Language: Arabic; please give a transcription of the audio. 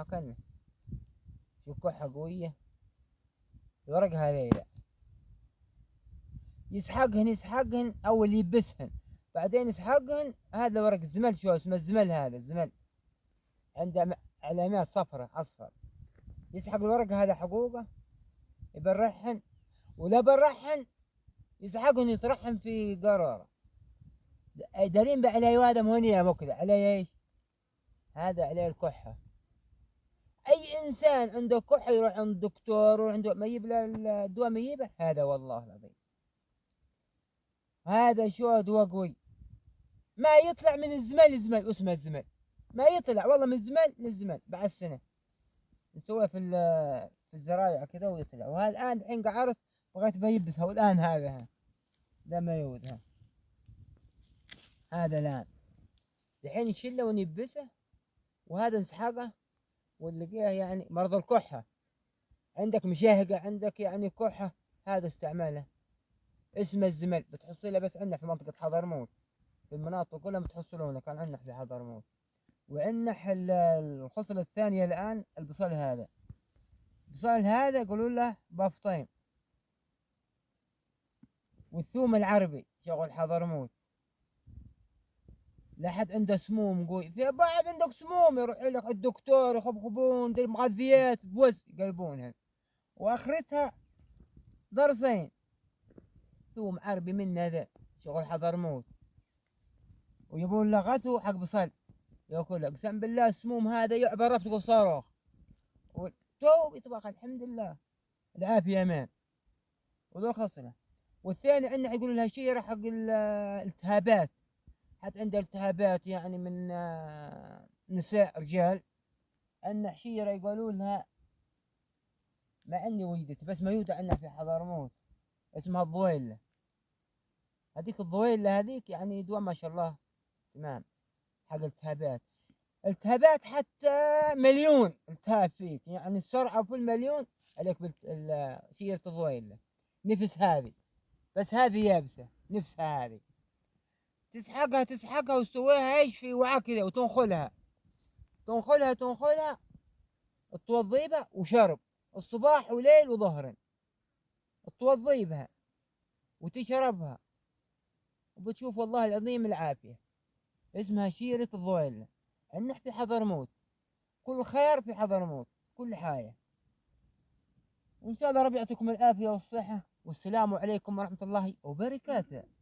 كنا في كحة قوية، ورقها ليلة يسحقهن أول يبسهن، بعدين يسحقهن. هذا ورق الزمل، شو اسمه الزمل؟ هذا الزمل عنده علامات صفرة أصفر. يسحق الورق هذا حقوقه، يبرحهن، ولا برحهن يسحقهن يطرحهن في قارورة. دارين على هذا مهنية مكذا على ايش؟ هذا عليه الكحة. اي انسان عنده كحة يروح عند الدكتور وعنده ما يجيب له الدواء، ما يجيبه هذا والله العظيم. هذا شو دواء قوي، ما يطلع من الزمل اسمه الزمل، ما يطلع والله من الزمل بعد السنة نسويه في الزرايع كذا ويطلع. وهذا الآن الحين قعرت بغيت بيبسها، والآن هذا ذا ما يودها. هذا الآن الحين نشيله ونيبسه، وهذا نسحقه ونلقيه. يعني مرض الكحة عندك مشاهقة، عندك يعني كحة، هذا استعماله اسمه الزمل. بتحصله بس عندنا في منطقة حضرموت، في المناطق كلها بتحصلونه. كان عندنا في حضرموت. وعندنا الخصلة الثانية الآن البصل هذا. البصل هذا يقولون له بافطين. والثوم العربي شغل حضرموت. لا حد عنده سموم قوي، في بعض عندك سموم يروح لك الدكتور يخبخبون مغذيات بوز يقلبونها، واخرتها ضرسين. ثوم عربي من هذا شغل حضرموت، ويبون له غثو حق بصل ياكل. اقسم بالله السموم هذا يعبر تقول صاروخ، وتو يطبخ الحمد لله العافيه امان. وذو خصله. والثاني عندنا يقولون لها شيره حق الالتهابات. حتى عنده التهابات يعني من نساء رجال. عندنا شيره يقولون لها، ما عندي وجدت بس موجوده عندنا في حضرموت، اسمها الضويله. هذيك الضويله هذيك يعني دواء ما شاء الله تمام حق التهابات. التهابات حتى مليون التهاب فيك، يعني السرعة في المليون عليك شيرة الضويلة. نفس هذه، بس هذه يابسة نفسها هذه. تسحقها وتسويها ايش في وعاء كذا وتنخلها، تنخلها توضي بها وشرب الصباح وليل وظهرا. توضي بها وتشربها وبتشوف والله العظيم العافية. اسمها شيرة الضويلة. عندنا في حضرموت كل خير، في حضرموت كل حاجة. وإن شاء الله رب يعطيكم العافية والصحة، والسلام عليكم ورحمة الله وبركاته.